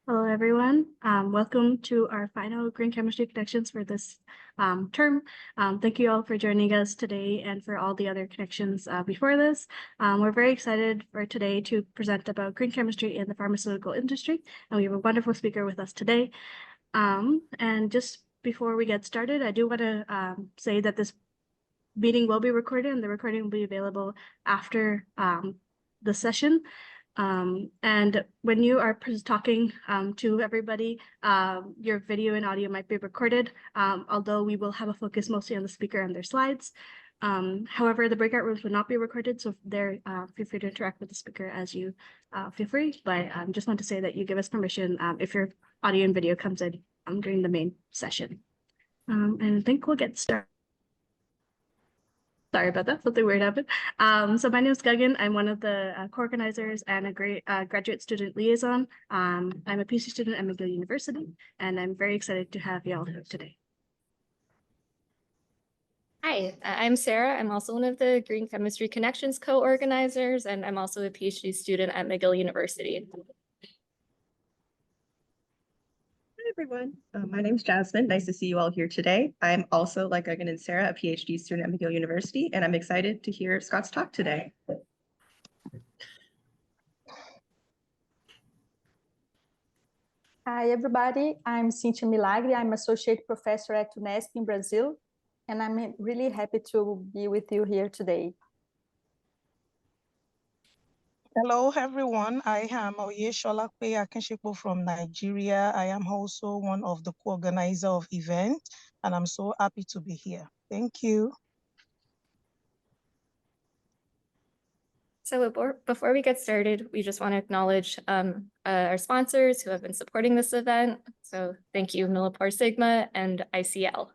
Hello, everyone. Welcome to our final Green Chemistry Connections for this term. Thank you all for joining us today and for all the other connections before this. We're very excited for today to present about green chemistry in the pharmaceutical industry, and we have a wonderful speaker with us today. And just before we get started, I do want to say that this meeting will be recorded, and the recording will be available after the session. And when you are talking to everybody, your video and audio might be recorded, although we will have a focus mostly on the speaker and their slides. However, the breakout rooms will not be recorded, so feel free to interact with the speaker as you feel free. But just want to say that you give us permission if your audio and video comes in during the main session. And I think we'll get started. Sorry about that, something weird happened. So my name is Gagan. I'm one of the co-organizers and a great graduate student liaison. I'm a PhD student at McGill University, and I'm very excited to have y'all here today. Hi, I'm Sarah. I'm also one of the Green Chemistry Connections co-organizers, and I'm also a PhD student at McGill University. Hi, everyone. My name is Jasmine. Nice to see you all here today. I'm also, like Gagan and Sarah, a PhD student at McGill University, and I'm excited to hear Scott's talk today. Hi, everybody. I'm Cynthia Milagre. I'm Associate Professor at UNESCO in Brazil, and I'm really happy to be with you here today. Hello, everyone. I am Oyeshola Akinshekpo from Nigeria. I am also one of the co-organizers of the event, and I'm so happy to be here. Thank you. So before we get started, we just want to acknowledge our sponsors who have been supporting this event. So thank you, Millipore Sigma and ICL.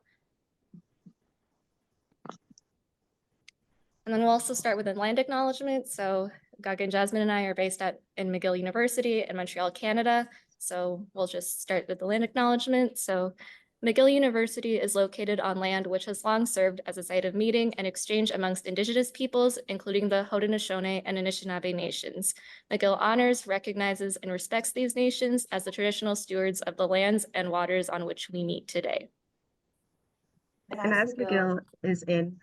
And then we'll also start with a land acknowledgement. So Gagan, Jasmine, and I are based in McGill University in Montreal, Canada. So we'll just start with the land acknowledgement. So McGill University is located on land which has long served as a site of meeting and exchange amongst Indigenous peoples, including the Haudenosaunee and Anishinaabe nations. McGill honors, recognizes, and respects these nations as the traditional stewards of the lands and waters on which we meet today. And as McGill is in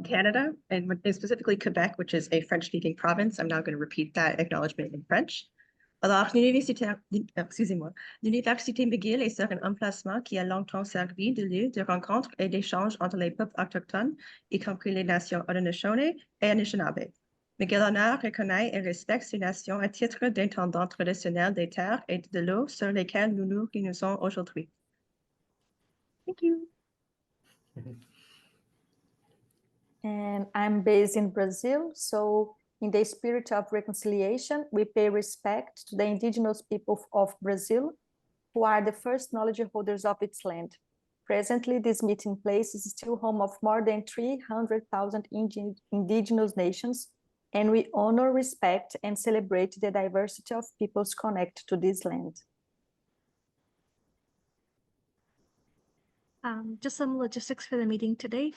Canada, and specifically Quebec, which is a French-speaking province, I'm now going to repeat that acknowledgement in French. Alors, l'Université McGill est sur un emplacement qui a longtemps servi de lieu de rencontre et d'échange entre les peuples autochtones, y compris les nations Haudenosaunee et Anishinaabe. McGill honore, reconnaît et respecte ces nations à titre d'intendant traditionnel des terres et de l'eau sur lesquelles nous nous réunissons aujourd'hui. Thank you. And I'm based in Brazil, so in the spirit of reconciliation, we pay respect to the indigenous people of Brazil, who are the first knowledge holders of its land. Presently, this meeting place is still home of more than 300,000 indigenous nations, and we honor, respect, and celebrate the diversity of peoples connected to this land. Just some logistics for the meeting today.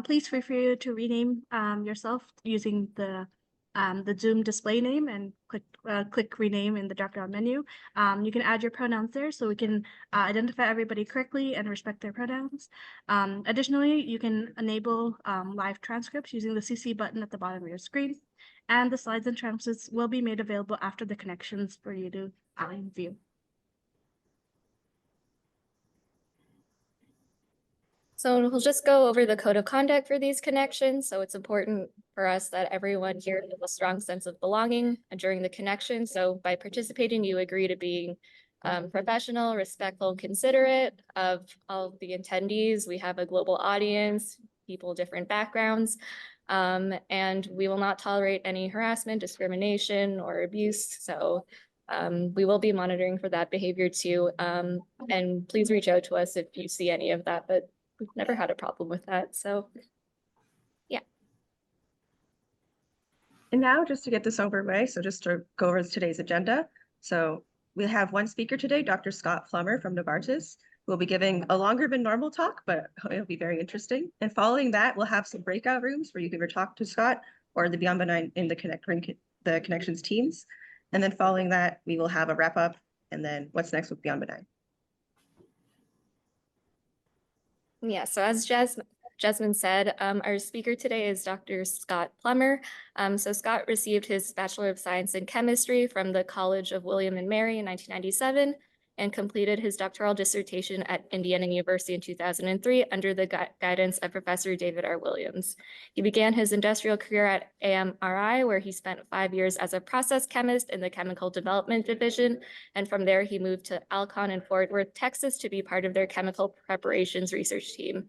Please feel free to rename yourself using the Zoom display name and click rename in the drop-down menu. You can add your pronouns there so we can identify everybody correctly and respect their pronouns. Additionally, you can enable live transcripts using the CC button at the bottom of your screen, and the slides and transcripts will be made available after the connections for you to view. So we'll just go over the code of conduct for these connections. So it's important for us that everyone here has a strong sense of belonging during the connection. So by participating, you agree to being professional, respectful, considerate of all of the attendees. We have a global audience, people, different backgrounds, and we will not tolerate any harassment, discrimination, or abuse. So we will be monitoring for that behavior too. And please reach out to us if you see any of that, but we've never had a problem with that, so yeah. And now just to get this overway, so just to go over today's agenda. So we have one speaker today, Dr. Scott Plummer from Novartis, who will be giving a longer than normal talk, but it'll be very interesting. And following that, we'll have some breakout rooms where you can either talk to Scott or the Beyond Benign in the connections teams. And then following that, we will have a wrap up And then what's next with Beyond Benign? Yeah, so as Jasmine said, our speaker today is Dr. Scott Plummer. So Scott received his Bachelor of Science in Chemistry from the College of William and Mary in 1997 and completed his doctoral dissertation at Indiana University in 2003 under the guidance of Professor David R. Williams. He began his industrial career at AMRI, where he spent 5 years as a process chemist in the chemical development division. And from there, he moved to Alcon in Fort Worth, Texas, to be part of their chemical preparations research team.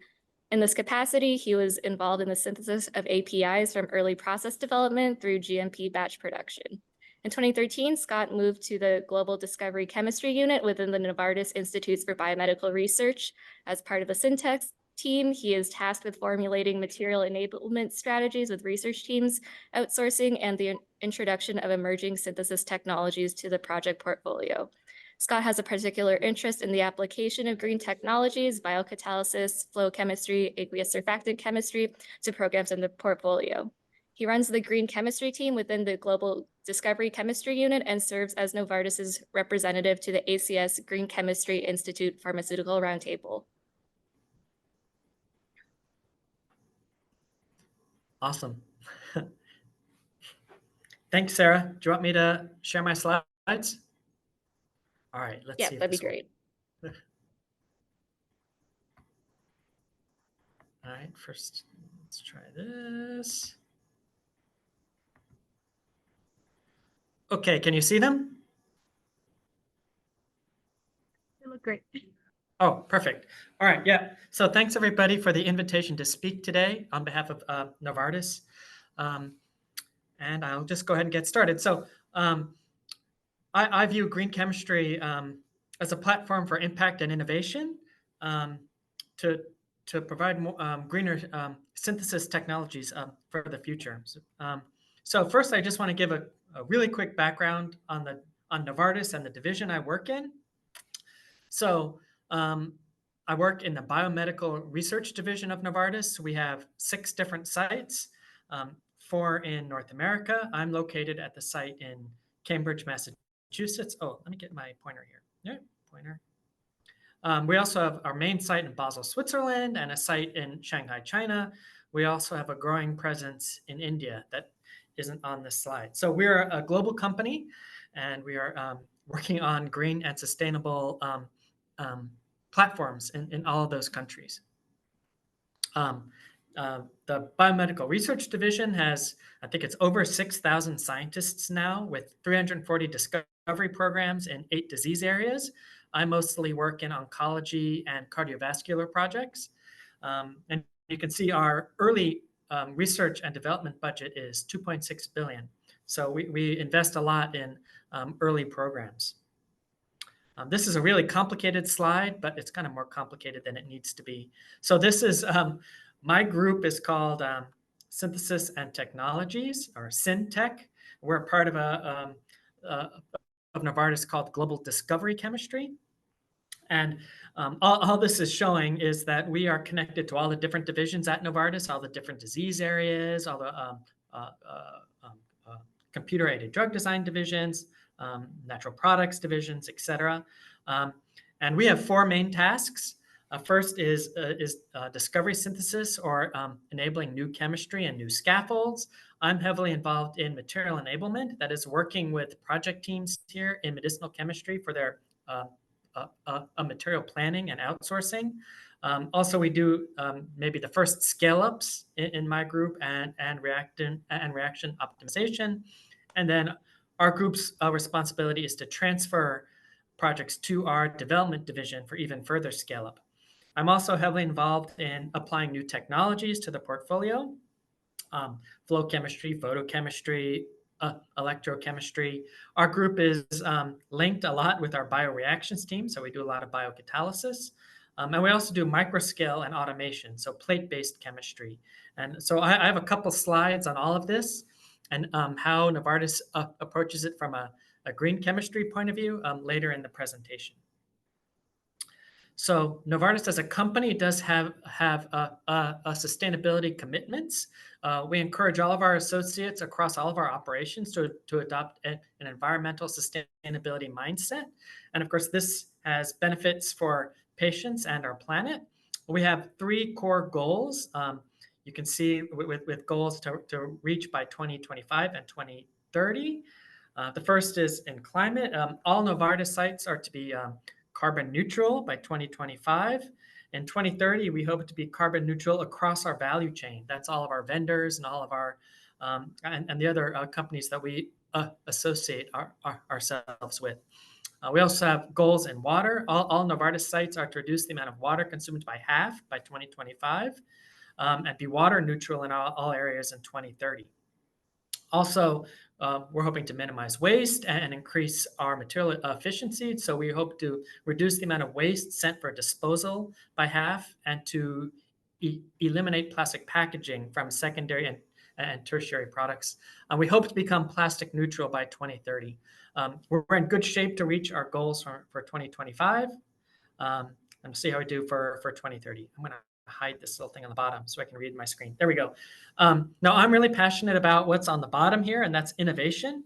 In this capacity, he was involved in the synthesis of APIs from early process development through GMP batch production. In 2013, Scott moved to the Global Discovery Chemistry Unit within the Novartis Institutes for Biomedical Research. As part of the SynTech team, he is tasked with formulating material enablement strategies with research teams, outsourcing, and the introduction of emerging synthesis technologies to the project portfolio. Scott has a particular interest in the application of green technologies, biocatalysis, flow chemistry, aqueous surfactant chemistry to programs in the portfolio. He runs the green chemistry team within the Global Discovery Chemistry Unit and serves as Novartis's representative to the ACS Green Chemistry Institute Pharmaceutical Roundtable. Awesome. Thanks, Sarah. Do you want me to share my slides? All right, let's see. Yeah, that'd be great. All right, first, let's try this. Okay, can you see them? They look great. Oh, perfect. All right, yeah. So thanks everybody for the invitation to speak today on behalf of Novartis. And I'll just go ahead and get started. So I view green chemistry as a platform for impact and innovation to provide more greener synthesis technologies for the future. So first, I just want to give a really quick background on Novartis and the division I work in. So I work in the BioMedical Research division of Novartis. We have 6 different sites, 4 in North America. I'm located at the site in Cambridge, Massachusetts. Oh, let me get my pointer here. Yeah, pointer. We also have our main site in Basel, Switzerland, and a site in Shanghai, China. We also have a growing presence in India that isn't on this slide. So we're a global company, and we are working on green and sustainable platforms in all of those countries. The Biomedical Research Division has, I think it's over 6,000 scientists now with 340 discovery programs in 8 disease areas. I mostly work in oncology and cardiovascular projects. And you can see our early research and development budget is $2.6 billion. So we invest a lot in early programs. This is a really complicated slide, but it's kind of more complicated than it needs to be. So this is, my group is called Synthesis and Technologies, or SynTech. We're a part of of Novartis called Global Discovery Chemistry. And all this is showing is that we are connected to all the different divisions at Novartis, all the different disease areas, all the computer-aided drug design divisions, natural products divisions, et cetera. And we have 4 main tasks. First is discovery synthesis, or enabling new chemistry and new scaffolds. I'm heavily involved in material enablement, that is working with project teams here in medicinal chemistry for their material planning and outsourcing. Also, we do maybe the first scale-ups in my group and reaction optimization. And then our group's responsibility is to transfer projects to our development division for even further scale-up. I'm also heavily involved in applying new technologies to the portfolio, flow chemistry, photochemistry, electrochemistry. Our group is linked a lot with our bioreactions team, so we do a lot of biocatalysis. And we also do microscale and automation, so plate-based chemistry. And so I have a couple slides on all of this and how Novartis approaches it from a green chemistry point of view later in the presentation. So Novartis as a company does have a sustainability commitments. We encourage all of our associates across all of our operations to adopt an environmental sustainability mindset. And of course, this has benefits for patients and our planet. We have 3 core goals. You can see with goals to reach by 2025 and 2030. The first is in climate. All Novartis sites are to be carbon neutral by 2025. In 2030, we hope to be carbon neutral across our value chain. That's all of our vendors and all of our and the other companies that we associate ourselves with. We also have goals in water. All Novartis sites are to reduce the amount of water consumed by half by 2025 and be water neutral in all areas in 2030. Also, we're hoping to minimize waste and increase our material efficiency. So we hope to reduce the amount of waste sent for disposal by half and to eliminate plastic packaging from secondary and tertiary products. We hope to become plastic neutral by 2030. We're in good shape to reach our goals for 2025 and see how we do for 2030. I'm going to hide this little thing on the bottom so I can read my screen. There we go. Now, I'm really passionate about what's on the bottom here, and that's innovation,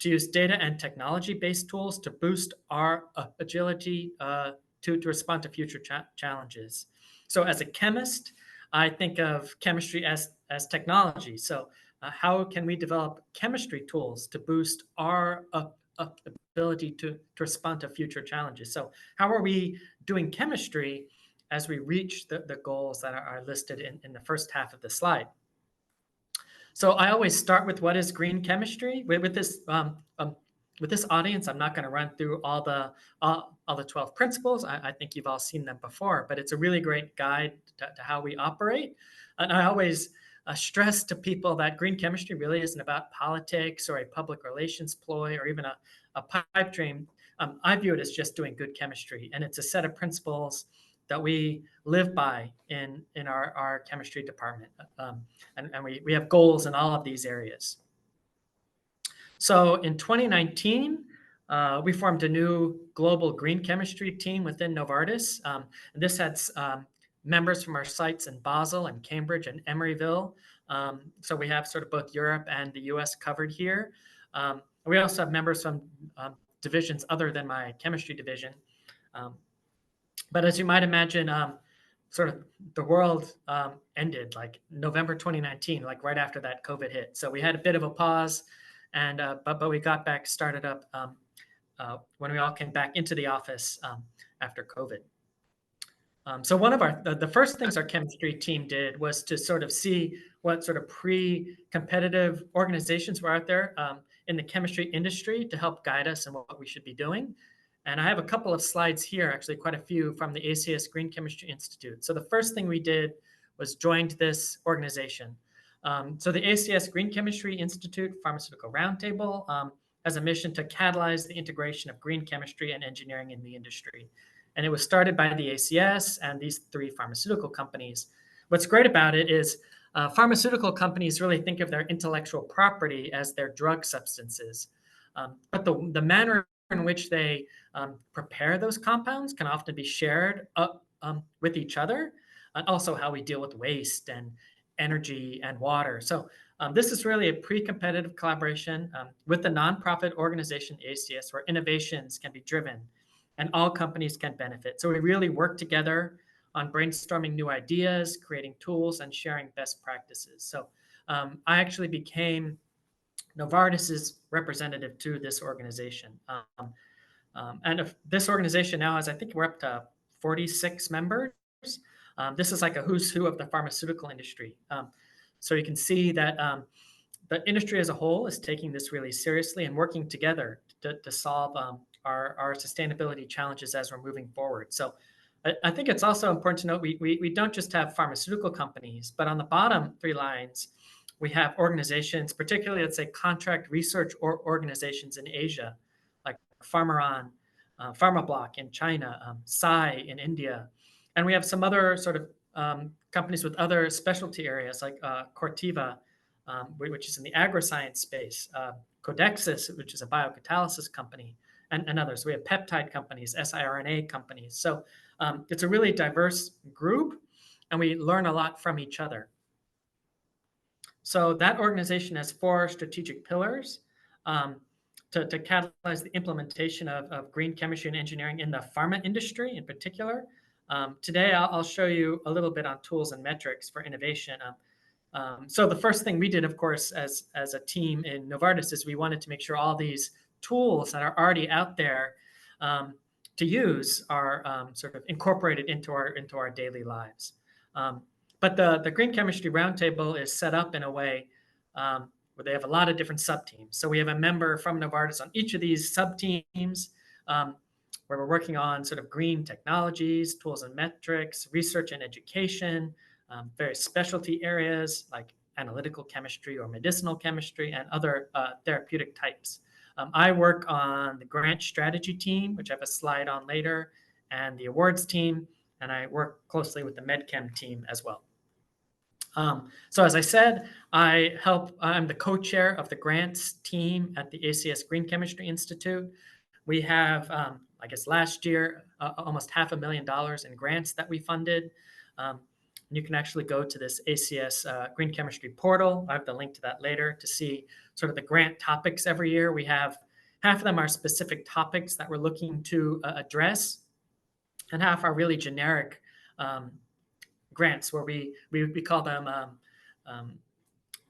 to use data and technology-based tools to boost our agility to respond to future challenges. So as a chemist, I think of chemistry as technology. So how can we develop chemistry tools to boost our ability to respond to future challenges? So how are we doing chemistry as we reach the goals that are listed in the first half of the slide? So I always start with what is green chemistry. With this audience, I'm not going to run through all the 12 principles. I think you've all seen them before, but it's a really great guide to how we operate. And I always stress to people that green chemistry really isn't about politics or a public relations ploy or even a pipe dream. I view it as just doing good chemistry, and it's a set of principles that we live by in our chemistry department. And we have goals in all of these areas. So in 2019, we formed a new global green chemistry team within Novartis. And this had members from our sites in Basel and Cambridge and Emeryville. So we have sort of both Europe and the US covered here. We also have members from divisions other than my chemistry division. But as you might imagine, sort of the world ended like November 2019, like right after that COVID hit. So we had a bit of a pause, and but we got back started up when we all came back into the office after COVID. So one of the first things our chemistry team did was to sort of see what sort of pre-competitive organizations were out there in the chemistry industry to help guide us in what we should be doing. And I have a couple of slides here, actually quite a few from the ACS Green Chemistry Institute. So the first thing we did was joined this organization. So the ACS Green Chemistry Institute Pharmaceutical Roundtable has a mission to catalyze the integration of green chemistry and engineering in the industry. And it was started by the ACS and these 3 pharmaceutical companies. What's great about it is pharmaceutical companies really think of their intellectual property as their drug substances. But the manner in which they prepare those compounds can often be shared with each other, and also how we deal with waste and energy and water. So this is really a pre-competitive collaboration with the nonprofit organization ACS, where innovations can be driven and all companies can benefit. So we really work together on brainstorming new ideas, creating tools, and sharing best practices. So I actually became Novartis's representative to this organization. And if this organization now has, I think we're up to 46 members. This is like a who's who of the pharmaceutical industry. So you can see that the industry as a whole is taking this really seriously and working together to solve our sustainability challenges as we're moving forward. So I think it's also important to note we don't just have pharmaceutical companies, but on the bottom 3 lines, we have organizations, particularly, let's say, contract research organizations in Asia, like Pharmaron, Pharmablock in China, Sai in India. And we have some other sort of companies with other specialty areas, like Corteva, which is in the agroscience space, Codexis, which is a biocatalysis company, and others. We have peptide companies, siRNA companies. So It's a really diverse group, and we learn a lot from each other. So that organization has 4 strategic pillars to catalyze the implementation of green chemistry and engineering in the pharma industry in particular. Today, I'll show you a little bit on tools and metrics for innovation. So the first thing we did, of course, as a team in Novartis is we wanted to make sure all these tools that are already out there to use are sort of incorporated into our daily lives. But the Green Chemistry Roundtable is set up in a way where they have a lot of different sub-teams. So we have a member from Novartis on each of these sub-teams where we're working on sort of green technologies, tools and metrics, research and education, various specialty areas like analytical chemistry or medicinal chemistry and other therapeutic types. I work on the grant strategy team, which I have a slide on later, and the awards team, and I work closely with the MedChem team as well. So as I said, I'm the co-chair of the grants team at the ACS Green Chemistry Institute. We have, I guess last year, almost $500,000 in grants that we funded. You can actually go to this ACS Green Chemistry portal. I have the link to that later to see sort of the grant topics every year. We have half of them are specific topics that we're looking to address, and half are really generic grants where we call them,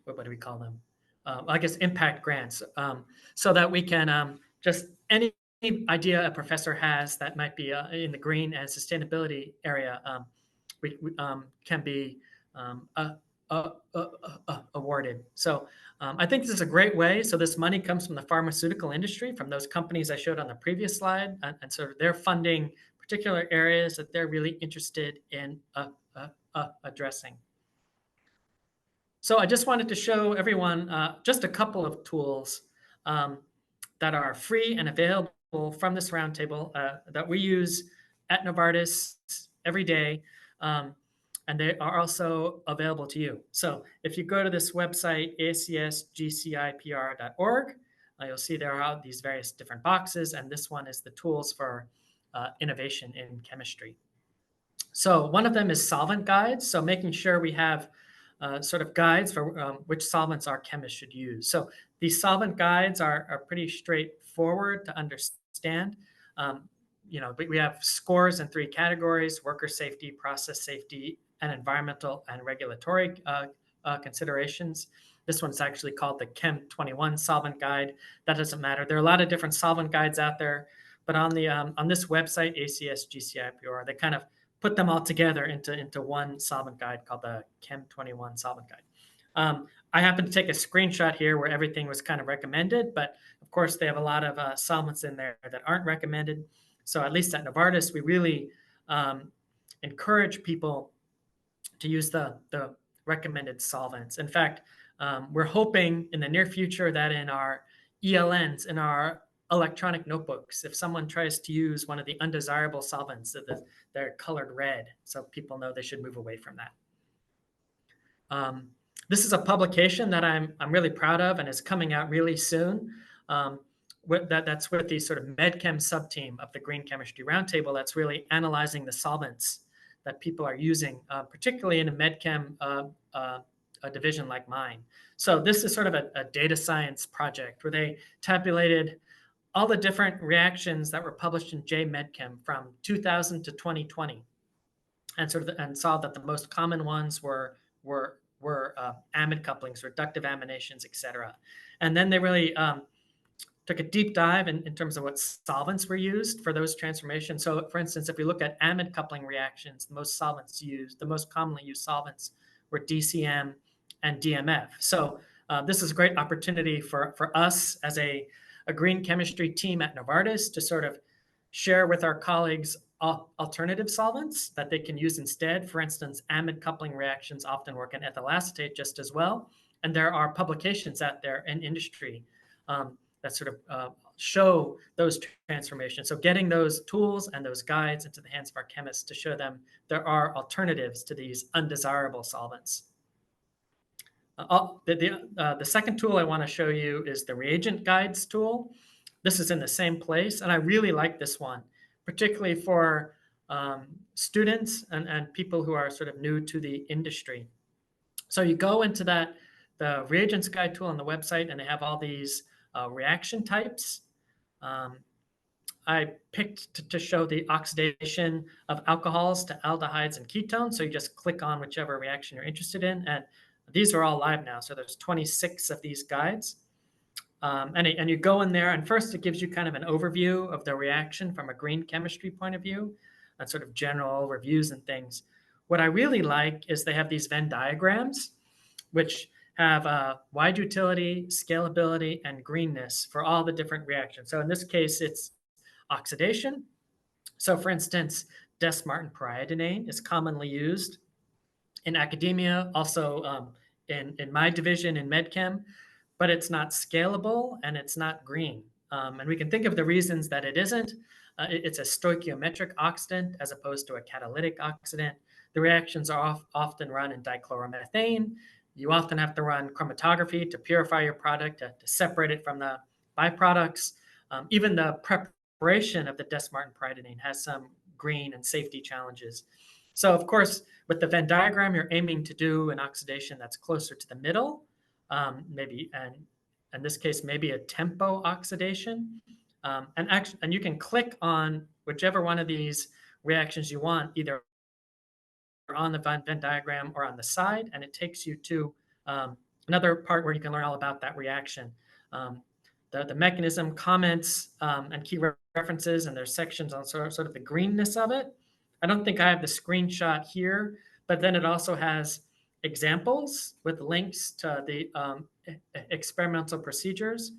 what do we call them? I guess impact grants, so that we can just any idea a professor has that might be in the green and sustainability area, we can be awarded. So I think this is a great way. So this money comes from the pharmaceutical industry, from those companies I showed on the previous slide, and sort of they're funding particular areas that they're really interested in addressing. So I just wanted to show everyone just a couple of tools that are free and available from this roundtable that we use at Novartis every day. And they are also available to you. So if you go to this website, acsgcipr.org, you'll see there are these various different boxes, and this one is the tools for innovation in chemistry. So one of them is solvent guides. So making sure we have sort of guides for which solvents our chemists should use. So these solvent guides are pretty straightforward to understand. We have scores in 3 categories: worker safety, process safety, and environmental and regulatory considerations. This one's actually called the Chem 21 solvent guide. That doesn't matter. There are a lot of different solvent guides out there, but on this website, ACS-GCIPR, they kind of put them all together into one solvent guide called the Chem 21 solvent guide. I happen to take a screenshot here where everything was kind of recommended, but of course they have a lot of solvents in there that aren't recommended. So at least at Novartis, we really encourage people to use the recommended solvents. In fact, we're hoping in the near future that in our ELNs, in our electronic notebooks, if someone tries to use one of the undesirable solvents, that they're colored red, so people know they should move away from that. This is a publication that I'm really proud of and is coming out really soon. That's with the sort of MedChem sub-team of the Green Chemistry Roundtable that's really analyzing the solvents that people are using, particularly in a MedChem a division like mine. So this is sort of a data science project where they tabulated all the different reactions that were published in JMedChem from 2000 to 2020, and saw that the most common ones were amide couplings, reductive aminations, et cetera. And then they really took a deep dive in terms of what solvents were used for those transformations. So for instance, if we look at amide coupling reactions, the most commonly used solvents were DCM and DMF. So this is a great opportunity for us as a green chemistry team at Novartis to sort of share with our colleagues alternative solvents that they can use instead. For instance, amide coupling reactions often work in ethyl acetate just as well. And there are publications out there in industry that sort of show those transformations. So getting those tools and those guides into the hands of our chemists to show them there are alternatives to these undesirable solvents. The second tool I want to show you is the reagent guides tool. This is in the same place, and I really like this one, particularly for students and people who are sort of new to the industry. So you go into the reagents guide tool on the website, and they have all these reaction types. I picked to show the oxidation of alcohols to aldehydes and ketones. So you just click on whichever reaction you're interested in. And these are all live now. So there's 26 of these guides. And you go in there, and first it gives you kind of an overview of the reaction from a green chemistry point of view, and sort of general reviews and things. What I really like is they have these Venn diagrams, which have wide utility, scalability, and greenness for all the different reactions. So in this case, it's oxidation. So for instance, Des-Martin pyridinane is commonly used in academia, also in my division in MedChem, but it's not scalable and it's not green. And we can think of the reasons that it isn't. It's a stoichiometric oxidant as opposed to a catalytic oxidant. The reactions are often run in dichloromethane. You often have to run chromatography to purify your product, to separate it from the byproducts. Even the preparation of the Des-Martin pyridinane has some green and safety challenges. So of course, with the Venn diagram, you're aiming to do an oxidation that's closer to the middle, maybe, and in this case, maybe a tempo oxidation. And you can click on whichever one of these reactions you want, either on the Venn diagram or on the side, and it takes you to another part where you can learn all about that reaction. The mechanism, comments, and key references, and there's sections on sort of the greenness of it. I don't think I have the screenshot here, but then it also has examples with links to the experimental procedures.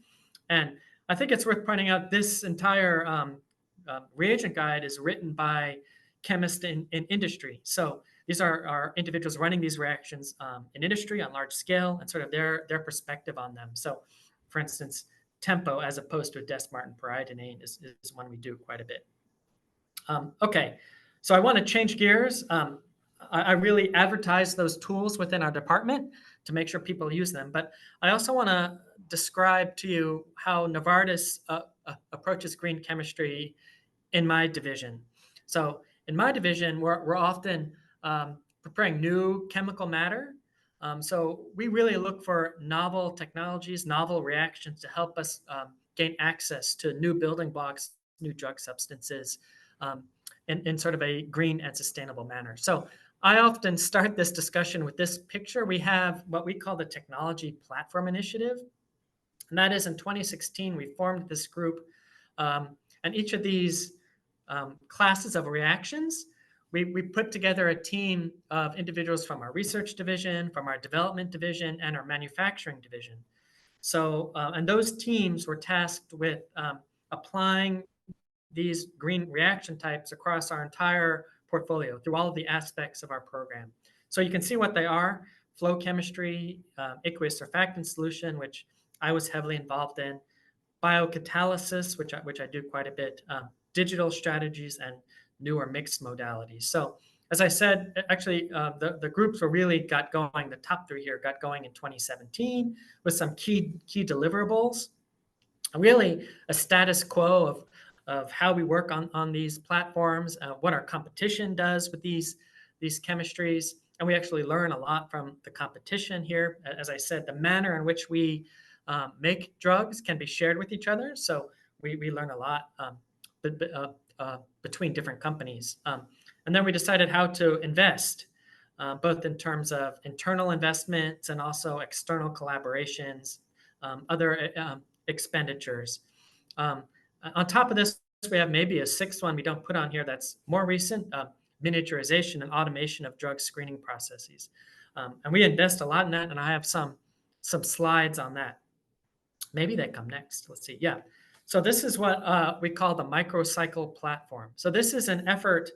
And I think it's worth pointing out this entire reagent guide is written by chemists in industry. So these are individuals running these reactions in industry on large scale, and sort of their perspective on them. So for instance, tempo as opposed to a Des-Martin pyridinane is one we do quite a bit. Okay, so I want to change gears. I really advertise those tools within our department to make sure people use them. But I also want to describe to you how Novartis approaches green chemistry in my division. So in my division, we're often preparing new chemical matter. So we really look for novel technologies, novel reactions to help us gain access to new building blocks, new drug substances in sort of a green and sustainable manner. So I often start this discussion with this picture. We have what we call the Technology Platform Initiative. And that is in 2016, we formed this group. And each of these classes of reactions, we put together a team of individuals from our research division, from our development division, and our manufacturing division. So, and those teams were tasked with applying these green reaction types across our entire portfolio through all of the aspects of our program. So you can see what they are: flow chemistry, aqueous surfactant solution, which I was heavily involved in, biocatalysis, which I do quite a bit, digital strategies, and newer mixed modalities. So as I said, actually, the groups were really got going, the top three here got going in 2017 with some key deliverables, really a status quo of how we work on these platforms, what our competition does with these chemistries. And we actually learn a lot from the competition here. As I said, the manner in which we make drugs can be shared with each other. So we learn a lot between different companies. And then we decided how to invest, both in terms of internal investments and also external collaborations, other expenditures. On top of this, we have maybe a sixth one we don't put on here that's more recent, miniaturization and automation of drug screening processes. And we invest a lot in that, and I have some slides on that. Maybe they come next. Let's see. Yeah. So this is what we call the microcycle platform. So this is an effort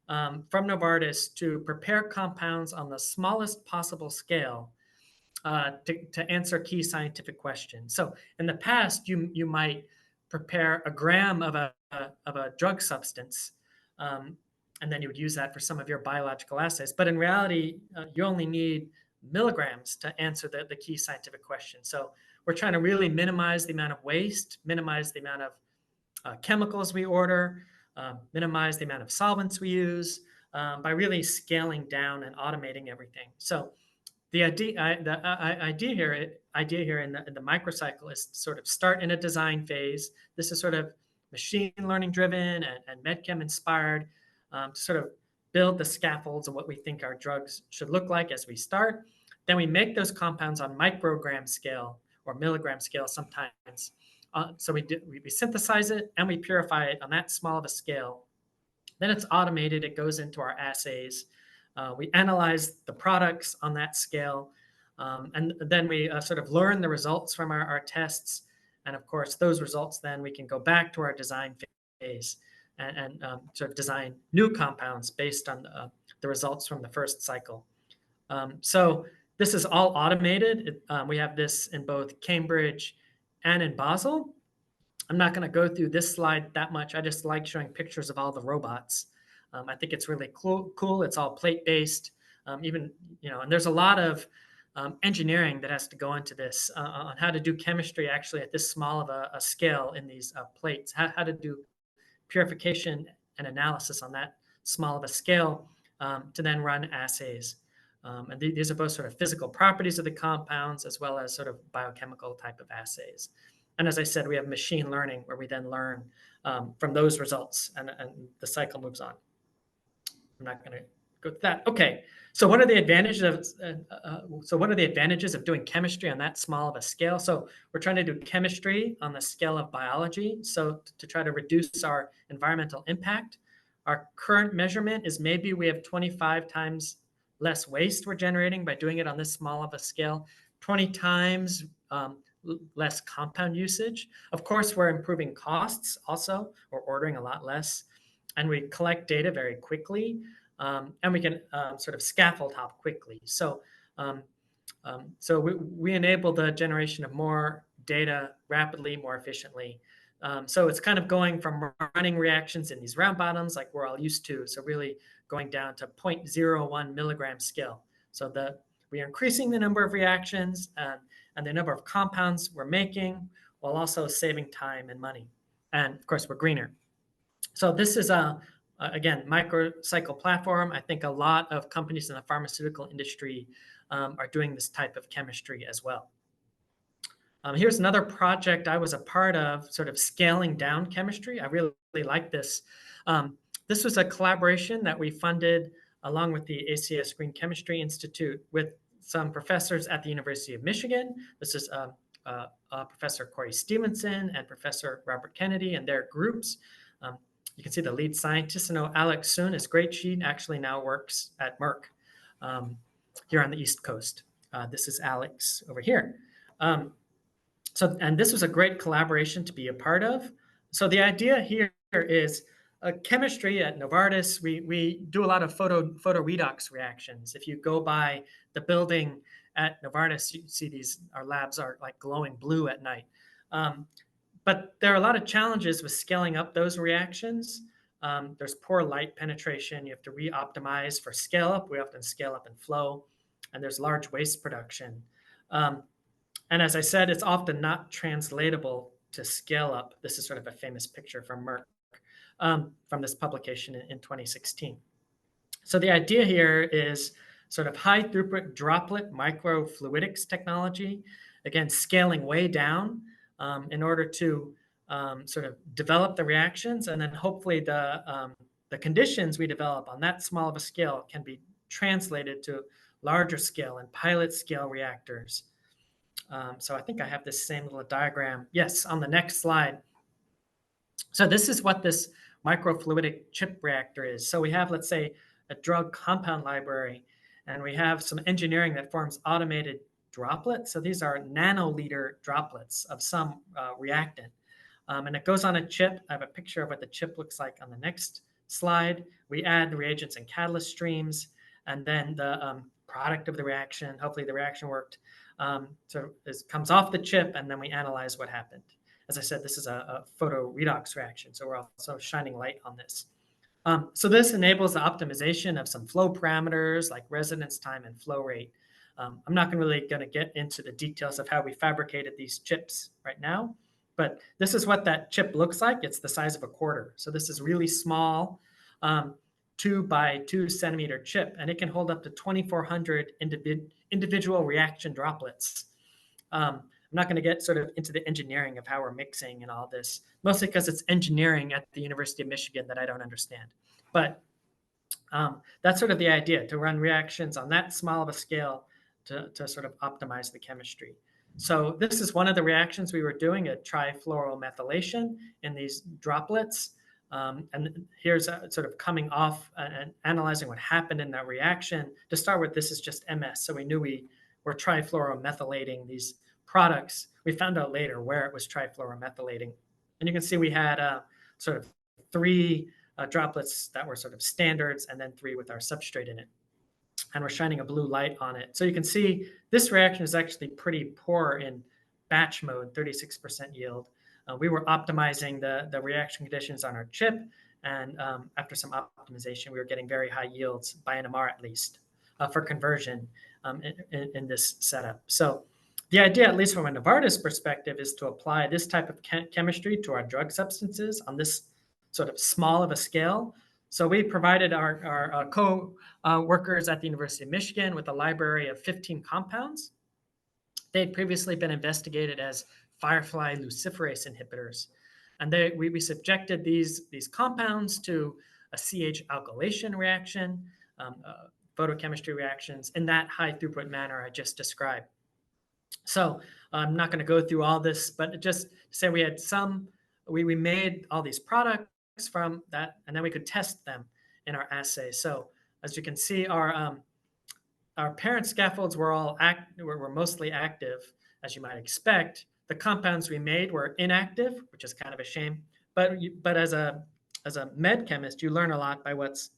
from Novartis to prepare compounds on the smallest possible scale to answer key scientific questions. So in the past, you might prepare a gram of a drug substance, and then you would use that for some of your biological assays. But in reality, you only need milligrams to answer the key scientific question. So we're trying to really minimize the amount of waste, minimize the amount of chemicals we order, minimize the amount of solvents we use by really scaling down and automating everything. So the idea here in the microcycle is to sort of start in a design phase. This is sort of machine learning driven and medchem inspired to sort of build the scaffolds of what we think our drugs should look like as we start. Then we make those compounds on microgram scale or milligram scale sometimes. So we synthesize it and we purify it on that small of a scale. Then it's automated. It goes into our assays. We analyze the products on that scale. And then we sort of learn the results from our tests. And of course, those results, then we can go back to our design phase and sort of design new compounds based on the results from the first cycle. So this is all automated. We have this in both Cambridge and in Basel. I'm not going to go through this slide that much. I just like showing pictures of all the robots. I think it's really cool. It's all plate-based. And there's a lot of engineering that has to go into this on how to do chemistry actually at this small of a scale in these plates, how to do purification and analysis on that small of a scale to then run assays. And these are both sort of physical properties of the compounds as well as sort of biochemical type of assays. And as I said, we have machine learning where we then learn from those results and the cycle moves on. I'm not going to go to that. Okay, so what are the advantages of doing chemistry on that small of a scale? So we're trying to do chemistry on the scale of biology, so to try to reduce our environmental impact. Our current measurement is maybe we have 25 times less waste we're generating by doing it on this small of a scale, 20 times less compound usage. Of course, we're improving costs also. We're ordering a lot less. And we collect data very quickly, and we can sort of scaffold hop quickly. So, we enable the generation of more data rapidly, more efficiently. So it's kind of going from running reactions in these round bottoms like we're all used to, so really going down to 0.01 milligram scale. So we are increasing the number of reactions and the number of compounds we're making, while also saving time and money. And of course, we're greener. So this is again, microcycle platform. I think a lot of companies in the pharmaceutical industry are doing this type of chemistry as well. Here's another project I was a part of, sort of scaling down chemistry. I really like this. This was a collaboration that we funded along with the ACS Green Chemistry Institute with some professors at the University of Michigan. This is Professor Corey Stevenson and Professor Robert Kennedy and their groups. You can see the lead scientist. I know Alex Soon is great. She actually now works at Merck here on the East Coast. This is Alex over here. And this was a great collaboration to be a part of. So the idea here is chemistry at Novartis. We do a lot of photo redox reactions. If you go by the building at Novartis, you see our labs are like glowing blue at night. But there are a lot of challenges with scaling up those reactions. There's poor light penetration. You have to re-optimize for scale up. We often scale up in flow, and there's large waste production. And as I said, it's often not translatable to scale up. This is sort of a famous picture from Merck from this publication in 2016. So the idea here is sort of high throughput droplet microfluidics technology, again, scaling way down in order to sort of develop the reactions, and then hopefully the conditions we develop on that small of a scale can be translated to larger scale and pilot scale reactors. So I think I have this same little diagram. Yes, on the next slide. So this is what this microfluidic chip reactor is. So we have, let's say, a drug compound library, and we have some engineering that forms automated droplets. So these are nanoliter droplets of some reactant. And it goes on a chip. I have a picture of what the chip looks like on the next slide. We add the reagents and catalyst streams, and then the product of the reaction, hopefully the reaction worked, comes off the chip, and then we analyze what happened. As I said, this is a photo redox reaction, so we're also shining light on this. So this enables the optimization of some flow parameters like residence time and flow rate. I'm not really going to get into the details of how we fabricated these chips right now, But this is what that chip looks like. It's the size of a quarter. So this is really small, 2 by 2 centimeter chip, and it can hold up to 2,400 individual reaction droplets. I'm not going to get sort of into the engineering of how we're mixing and all this, mostly because it's engineering at the University of Michigan that I don't understand. But that's sort of the idea, to run reactions on that small of a scale to sort of optimize the chemistry. So this is one of the reactions we were doing, a trifluoromethylation in these droplets. And here's sort of coming off and analyzing what happened in that reaction. To start with, this is just MS. So we knew we were trifluoromethylating these products. We found out later where it was trifluoromethylating. And you can see we had sort of 3 droplets that were sort of standards, and then 3 with our substrate in it. And we're shining a blue light on it. So you can see this reaction is actually pretty poor in batch mode, 36% yield. We were optimizing the reaction conditions on our chip, and after some optimization, we were getting very high yields, by NMR at least, for conversion in this setup. So the idea, at least from a Novartis perspective, is to apply this type of chemistry to our drug substances on this sort of small of a scale. So we provided our co-workers at the University of Michigan with a library of 15 compounds. They had previously been investigated as firefly luciferase inhibitors. And we subjected these compounds to a CH alkylation reaction, photochemistry reactions, in that high throughput manner I just described. So I'm not going to go through all this, but just to say we had we made all these products from that, and then we could test them in our assay. So as you can see, our parent scaffolds were mostly active, as you might expect. The compounds we made were inactive, which is kind of a shame. But as a med chemist, you learn a lot by what's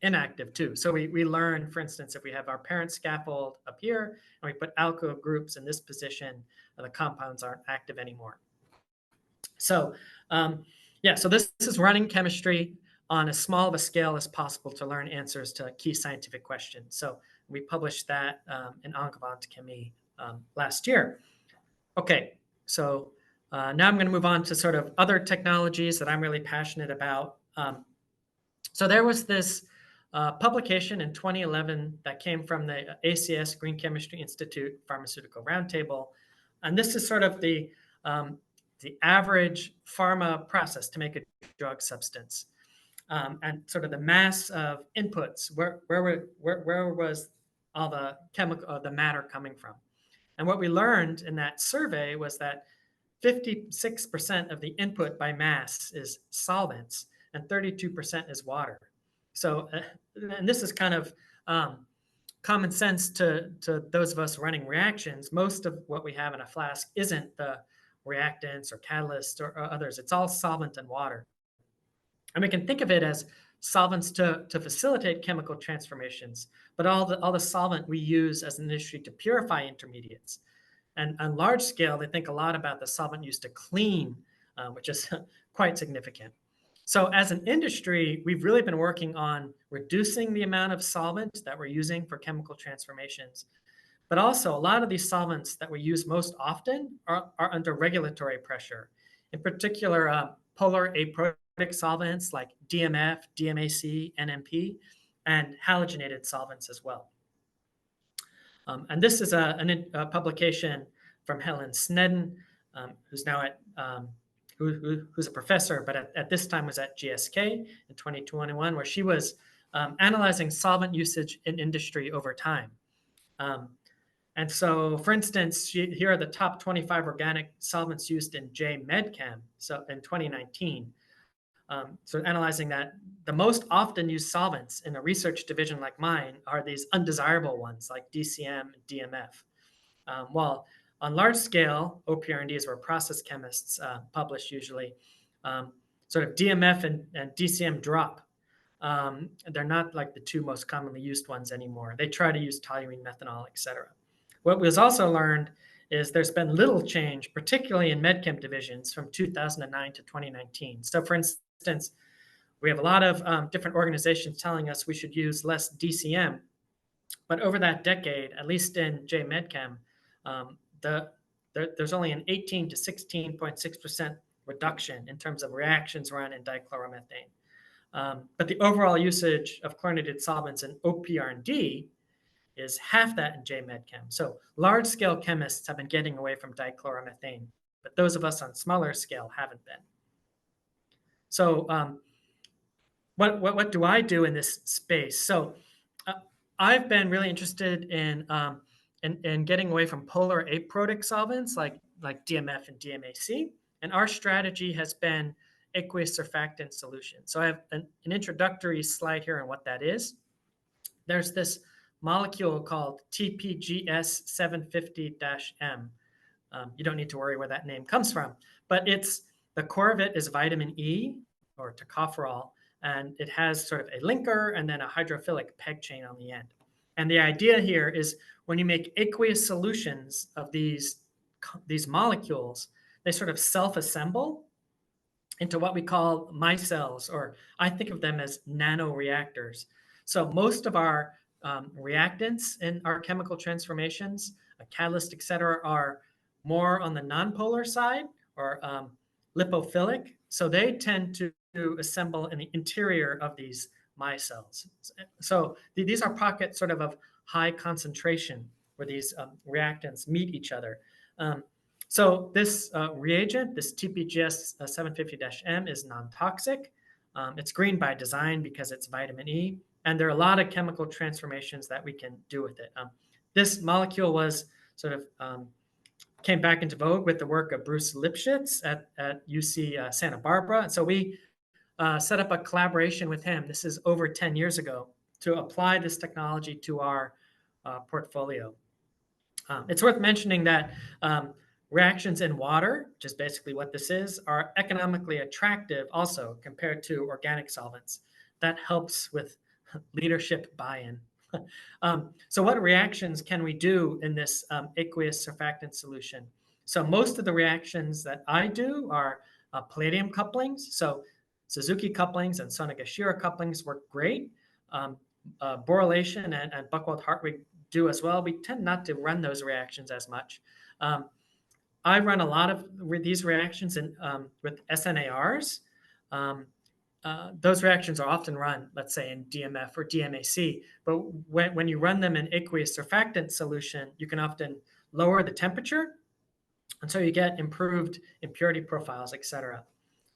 inactive too. So we learn, for instance, if we have our parent scaffold up here and we put alkyl groups in this position, the compounds aren't active anymore. So so this is running chemistry on as small of a scale as possible to learn answers to key scientific questions. So we published that in Encovant Chemie last year. Okay, so now I'm going to move on to sort of other technologies that I'm really passionate about. So there was this publication in 2011 that came from the ACS Green Chemistry Institute Pharmaceutical Roundtable. And this is sort of the average pharma process to make a drug substance. And sort of the mass of inputs, where was all the the matter coming from? And what we learned in that survey was that 56% of the input by mass is solvents and 32% is water. So, and this is kind of common sense to those of us running reactions. Most of what we have in a flask isn't the reactants or catalysts or others. It's all solvent and water. And we can think of it as solvents to facilitate chemical transformations, but all the solvent we use as an industry to purify intermediates. And on large scale, they think a lot about the solvent used to clean, which is quite significant. So as an industry, we've really been working on reducing the amount of solvent that we're using for chemical transformations. But also, a lot of these solvents that we use most often are under regulatory pressure. In particular, polar aprotic solvents like DMF, DMAC, NMP, and halogenated solvents as well. And this is a publication from Helen Snedden, who's now at who's a professor, but at this time was at GSK in 2021, where she was analyzing solvent usage in industry over time. And so, for instance, here are the top 25 organic solvents used in JMedChem, so in 2019. So analyzing that, the most often used solvents in a research division like mine are these undesirable ones like DCM and DMF. While on large scale, OPR&Ds, where process chemists publish usually, sort of DMF and DCM drop. They're not like the 2 most commonly used ones anymore. They try to use toluene, methanol, et cetera. What was also learned is there's been little change, particularly in medchem divisions from 2009 to 2019. So for instance, we have a lot of different organizations telling us we should use less DCM. But over that decade, at least in JMedChem, there's only an 18 to 16.6% reduction in terms of reactions run in dichloromethane. But the overall usage of chlorinated solvents in OPR&D is half that in JMedChem. So large-scale chemists have been getting away from dichloromethane, but those of us on smaller scale haven't been. So what do I do in this space? So I've been really interested in getting away from polar aprotic solvents like DMF and DMAC. And our strategy has been aqueous surfactant solution. So I have an introductory slide here on what that is. There's this molecule called TPGS 750-M. You don't need to worry where that name comes from, but the core of it is vitamin E, or tocopherol, and it has sort of a linker and then a hydrophilic peg chain on the end. And the idea here is when you make aqueous solutions of these molecules, they sort of self-assemble into what we call micelles, or I think of them as nanoreactors. So most of our reactants in our chemical transformations, a catalyst, et cetera, are more on the nonpolar side or lipophilic. So they tend to assemble in the interior of these micelles. So these are pockets sort of high concentration where these reactants meet each other. So this reagent, this TPGS 750-M, is non-toxic. It's green by design because it's vitamin E. And there are a lot of chemical transformations that we can do with it. This molecule was sort of came back into vogue with the work of Bruce Lipschitz at UC Santa Barbara. And so we set up a collaboration with him. This is over 10 years ago to apply this technology to our portfolio. It's worth mentioning that reactions in water, which is basically what this is, are economically attractive also compared to organic solvents. That helps with leadership buy-in. So what reactions can we do in this aqueous surfactant solution? So most of the reactions that I do are palladium couplings. So Suzuki couplings and Sonegashira couplings work great. Borylation and Buchwald-Hartwig do as well. We tend not to run those reactions as much. I run a lot of these reactions with SNARs. Those reactions are often run, let's say, in DMF or DMAC. But when you run them in aqueous surfactant solution, you can often lower the temperature. And so you get improved impurity profiles, et cetera.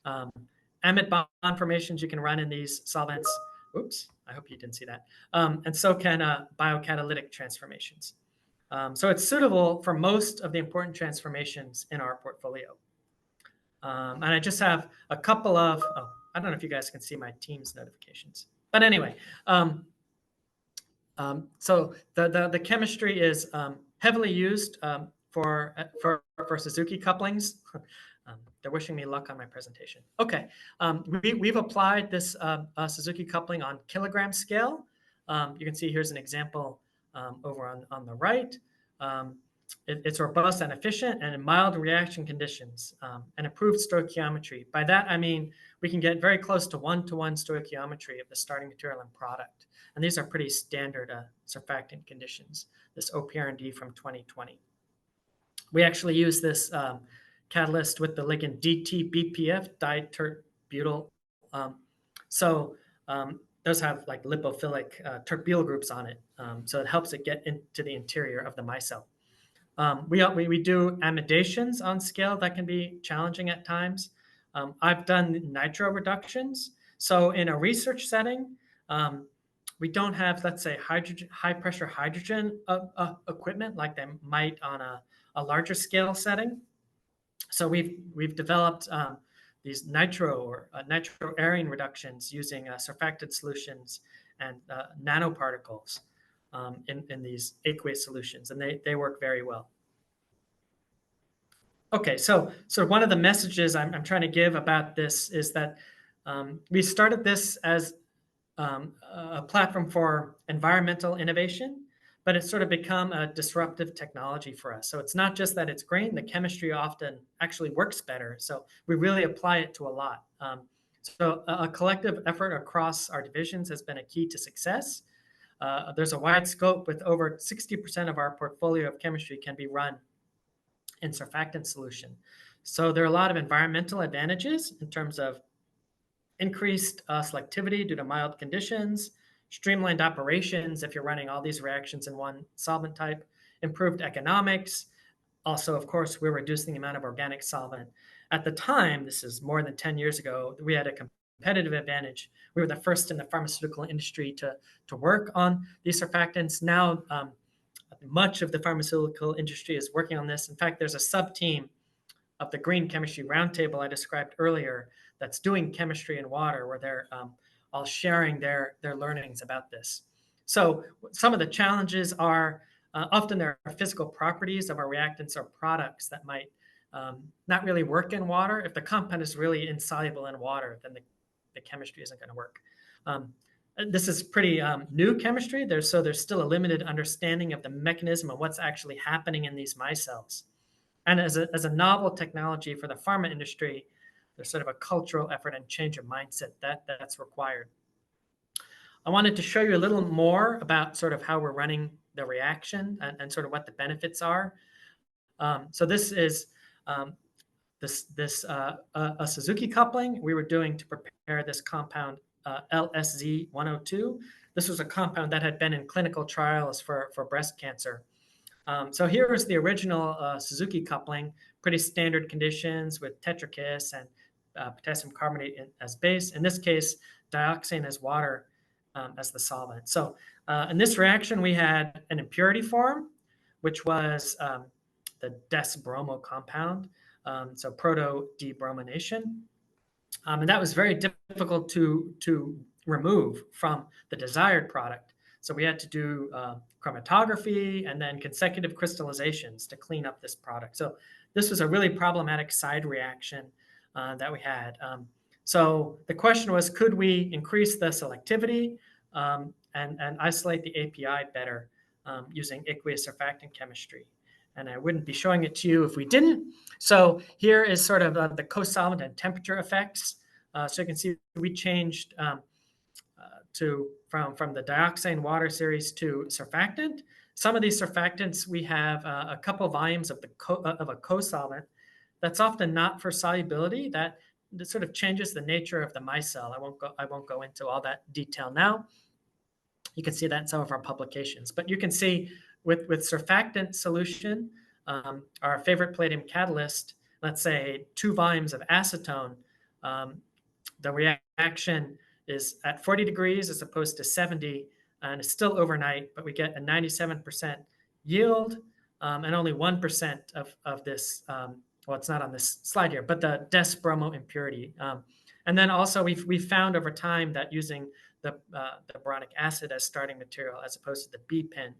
Amide bond formations you can run in these solvents. Oops, I hope you didn't see that. And so can biocatalytic transformations. So it's suitable for most of the important transformations in our portfolio. And I just have a couple of, I don't know if you guys can see my Teams notifications. But anyway, so the chemistry is heavily used for Suzuki couplings. They're wishing me luck on my presentation. Okay, we've applied this Suzuki coupling on kilogram scale. You can see here's an example over on the right. It's robust and efficient and in mild reaction conditions and improved stoichiometry. By that, I mean we can get very close to one-to-one stoichiometry of the starting material and product. And these are pretty standard surfactant conditions, this OPR&D from 2020. We actually use this catalyst with the ligand DT-BPF, ditert-butyl. Those have like lipophilic terpyl groups on it. So it helps it get into the interior of the micelle. We do amidations on scale that can be challenging at times. I've done nitro reductions. So in a research setting, we don't have, let's say, high pressure hydrogen equipment like they might on a larger scale setting. So we've developed these nitro or nitroarine reductions using surfactant solutions and nanoparticles in these aqueous solutions, and they work very well. Okay, so one of the messages I'm trying to give about this is that we started this as a platform for environmental innovation, but it's sort of become a disruptive technology for us. So it's not just that it's green, the chemistry often actually works better. So we really apply it to a lot. So a collective effort across our divisions has been a key to success. There's a wide scope with over 60% of our portfolio of chemistry can be run in surfactant solution. So there are a lot of environmental advantages in terms of increased selectivity due to mild conditions, streamlined operations if you're running all these reactions in one solvent type, improved economics. Also, of course, we're reducing the amount of organic solvent. At the time, this is more than 10 years ago, we had a competitive advantage. We were the first in the pharmaceutical industry to work on these surfactants. Now, much of the pharmaceutical industry is working on this. In fact, there's a sub-team of the Green Chemistry Roundtable I described earlier that's doing chemistry and water, where they're all sharing their learnings about this. So some of the challenges are often there are physical properties of our reactants or products that might not really work in water. If the compound is really insoluble in water, then the chemistry isn't going to work. This is pretty new chemistry. There's still a limited understanding of the mechanism of what's actually happening in these micelles. And as a novel technology for the pharma industry, there's sort of a cultural effort and change of mindset that's required. I wanted to show you a little more about sort of how we're running the reaction and sort of what the benefits are. So this is a Suzuki coupling we were doing to prepare this compound LSZ-102. This was a compound that had been in clinical trials for breast cancer. So here is the original Suzuki coupling, pretty standard conditions with tetrakis and potassium carbonate as base. In this case, dioxane as water as the solvent. So in this reaction, we had an impurity form, which was the des-bromo compound, so proto-debromination. And that was very difficult to remove from the desired product. So we had to do chromatography and then consecutive crystallizations to clean up this product. So this was a really problematic side reaction that we had. So the question was, could we increase the selectivity and isolate the API better using aqueous surfactant chemistry? And I wouldn't be showing it to you if we didn't. So here is sort of the co-solvent and temperature effects. So you can see we changed from the dioxane water series to surfactant. Some of these surfactants, we have a couple volumes of a co-solvent that's often not for solubility. That sort of changes the nature of the micelle. I won't go into all that detail now. You can see that in some of our publications. But you can see with surfactant solution, our favorite palladium catalyst, let's say 2 volumes of acetone, the reaction is at 40 degrees as opposed to 70, and it's still overnight, but we get a 97% yield and only 1% of this, well, it's not on this slide here, but the des-bromo impurity. And then also we've found over time that using the boronic acid as starting material as opposed to the B-pen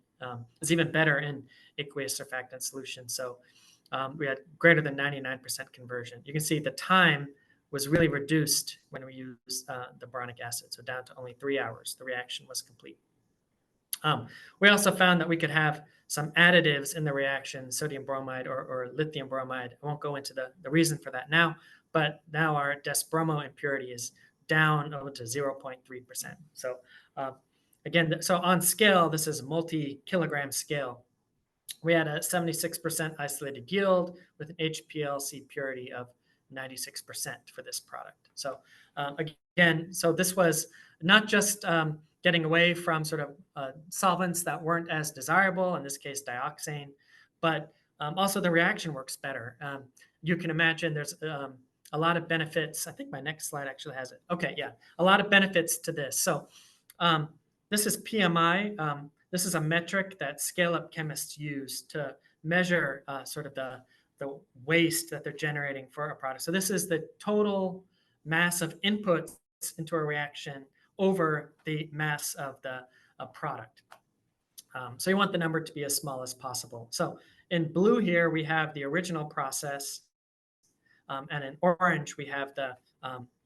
is even better in aqueous surfactant solution. So we had greater than 99% conversion. You can see the time was really reduced when we used the boronic acid, so down to only 3 hours. The reaction was complete. We also found that we could have some additives in the reaction, sodium bromide or lithium bromide. I won't go into the reason for that now, but now our des-bromo impurity is down to 0.3%. So again, so on scale, this is multi-kilogram scale. We had a 76% isolated yield with an HPLC purity of 96% for this product. So again, so this was not just getting away from sort of solvents that weren't as desirable, in this case dioxane, but also the reaction works better. You can imagine there's a lot of benefits. I think my next slide actually has it. Okay, yeah, a lot of benefits to this. So this is PMI. This is a metric that scale-up chemists use to measure sort of the waste that they're generating for a product. So this is the total mass of inputs into a reaction over the mass of the product. So you want the number to be as small as possible. So in blue here, we have the original process, and in orange, we have the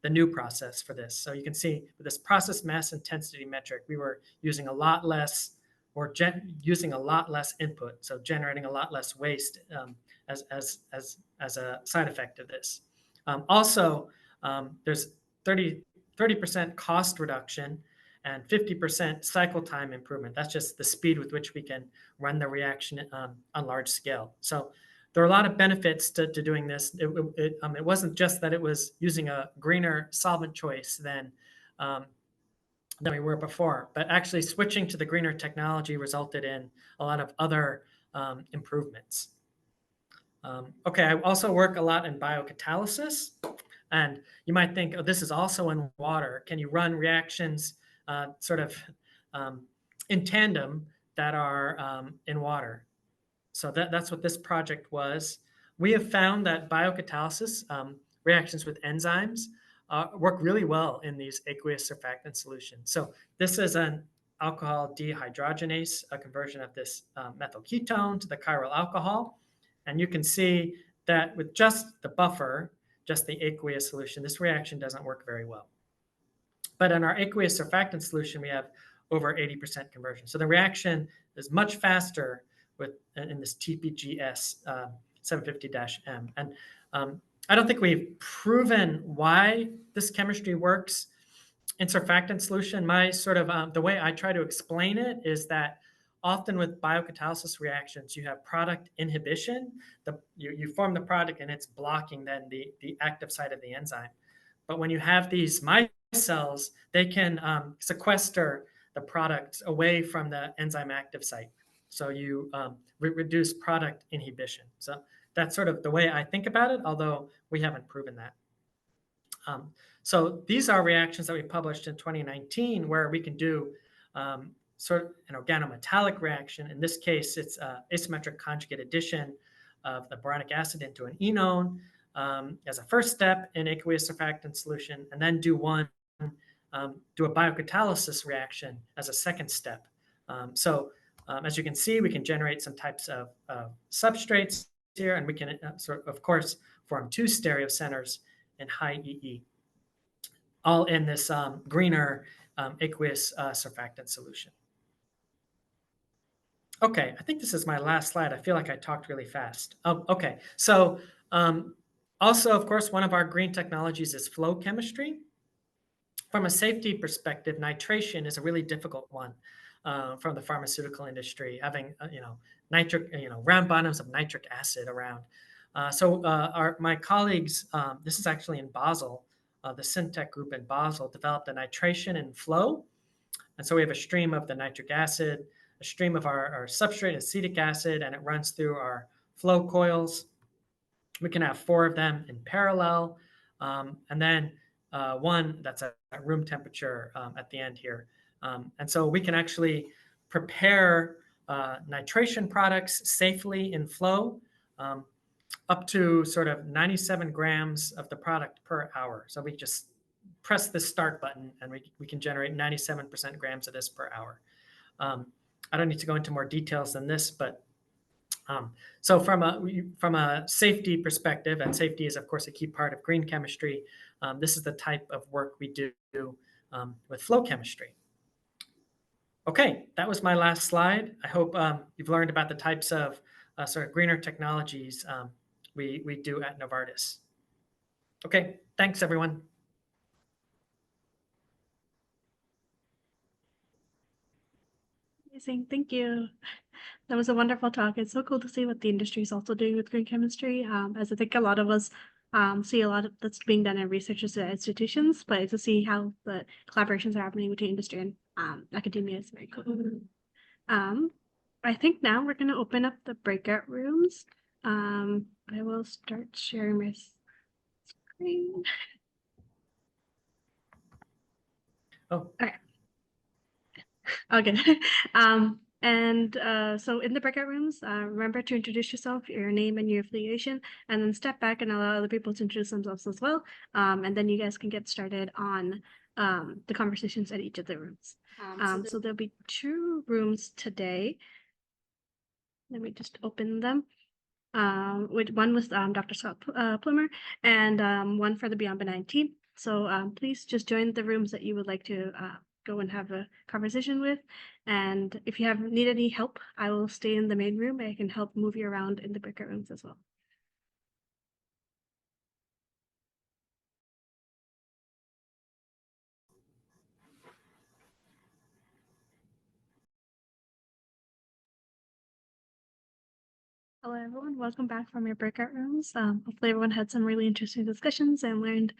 new process for this. So you can see with this process mass intensity metric, we were using a lot less using a lot less input, so generating a lot less waste as a side effect of this. Also, there's 30% cost reduction and 50% cycle time improvement. That's just the speed with which we can run the reaction on large scale. So there are a lot of benefits to doing this. It wasn't just that it was using a greener solvent choice than we were before, but actually switching to the greener technology resulted in a lot of other improvements. Okay, I also work a lot in biocatalysis, and you might think, oh, this is also in water. Can you run reactions sort of in tandem that are in water? So that's what this project was. We have found that biocatalysis reactions with enzymes work really well in these aqueous surfactant solutions. So this is an alcohol dehydrogenase, a conversion of this methyl ketone to the chiral alcohol. And you can see that with just the buffer, just the aqueous solution, this reaction doesn't work very well. But in our aqueous surfactant solution, we have over 80% conversion. So the reaction is much faster in this TPGS 750-M. And I don't think we've proven why this chemistry works in surfactant solution. My sort of the way I try to explain it is that often with biocatalysis reactions, you have product inhibition. You form the product and it's blocking then the active site of the enzyme. But when you have these micelles, they can sequester the product away from the enzyme active site. So you reduce product inhibition. So that's sort of the way I think about it, although we haven't proven that. So these are reactions that we published in 2019 where we can do sort of an organometallic reaction. In this case, it's asymmetric conjugate addition of the boronic acid into an enone as a first step in aqueous surfactant solution, and then do a biocatalysis reaction as a second step. As you can see, we can generate some types of substrates here, and we can, of course, form two stereocenters in high EE, all in this greener aqueous surfactant solution. Okay, I think this is my last slide. I feel like I talked really fast. Oh, okay. So also, of course, one of our green technologies is flow chemistry. From a safety perspective, nitration is a really difficult one. From the pharmaceutical industry, having round bottoms of nitric acid around. My colleagues, this is actually in Basel, the SynTech group in Basel developed a nitration in flow, and so we have a stream of the nitric acid, a stream of our substrate acetic acid, and it runs through our flow coils. We can have 4 of them in parallel, and then one that's at room temperature at the end here. And so we can actually prepare nitration products safely in flow up to sort of 97 grams of the product per hour. So we just press the start button and we can generate 97% grams of this per hour. I don't need to go into more details than this, but so from a safety perspective, and safety is of course a key part of green chemistry, this is the type of work we do with flow chemistry. Okay, that was my last slide. I hope you've learned about the types of sort of greener technologies we do at Novartis. Okay, thanks everyone. Amazing, thank you. That was a wonderful talk. It's so cool to see what the industry is also doing with green chemistry. As I think a lot of us see a lot of that's being done in research institutions, but to see how the collaborations are happening between industry and academia is very cool. I think now we're going to open up the breakout rooms. I will start sharing my screen. Oh, okay. Okay. So in the breakout rooms, remember to introduce yourself, your name and your affiliation, and then step back and allow other people to introduce themselves as well. And then you guys can get started on the conversations at each of the rooms. So there'll be 2 rooms today. Let me just open them. One with Dr. Scott Plummer and one for the Beyond Benign team. So please just join the rooms that you would like to go and have a conversation with. And if you need any help, I will stay in the main room. I can help move you around in the breakout rooms as well. Hello, everyone. Welcome back from your breakout rooms. Hopefully everyone had some really interesting discussions and learned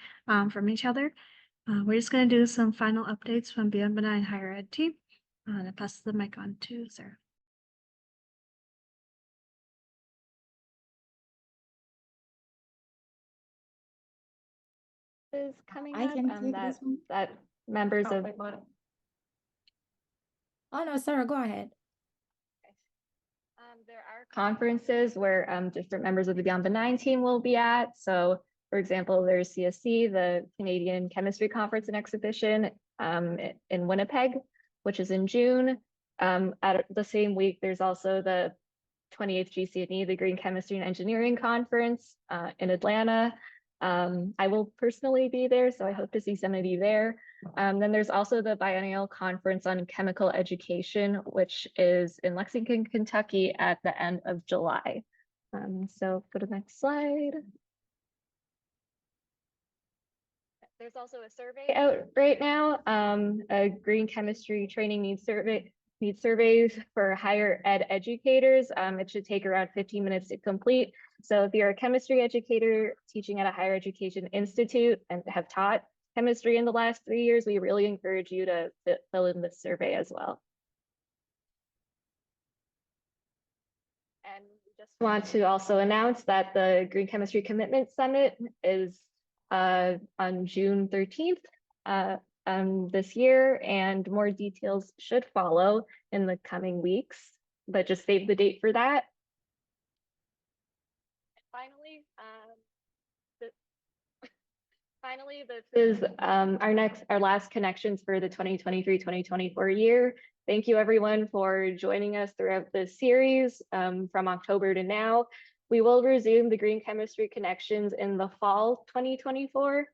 from each other. We're just going to do some final updates from BioMedical Higher Ed team. And I pass the mic on to Sarah. Is coming I up can take this one. that members of Oh no, Sarah, go ahead. there are conferences where different members of the Beyond Benign team will be at. So, for example, there's CSC, the Canadian Chemistry Conference and Exhibition in Winnipeg, which is in June. At the same week, there's also the 28th GCNE, the Green Chemistry and Engineering Conference in Atlanta. I will personally be there, so I hope to see some of you there. Then there's also the Biennial Conference on Chemical Education, which is in Lexington, Kentucky at the end of July. So go to the next slide. There's also a survey out right now, a green chemistry training needs surveys for higher ed educators. It should take around 15 minutes to complete. So if you're a chemistry educator teaching at a higher education institute and have taught chemistry in the last 3 years, we really encourage you to fill in this survey as well. And we just want to also announce that the Green Chemistry Commitment Summit is on June 13th this year, and more details should follow in the coming weeks, but just save the date for that. Finally, this is our last connections for the 2023-2024 year. Thank you everyone for joining us throughout this series from October to now. We will resume the Green Chemistry Connections in the fall 2024.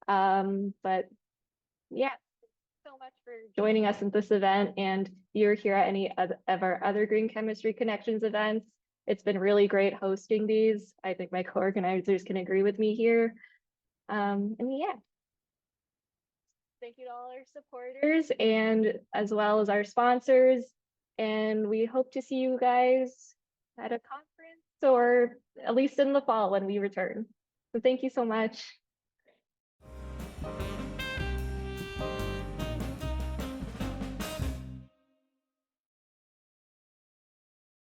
But yeah, thanks so much for joining us at this event, and you're here at any of our other Green Chemistry Connections events. It's been really great hosting these. I think my co-organizers can agree with me here. And yeah, thank you to all our supporters and as well as our sponsors. And we hope to see you guys at a conference or at least in the fall when we return. So thank you so much.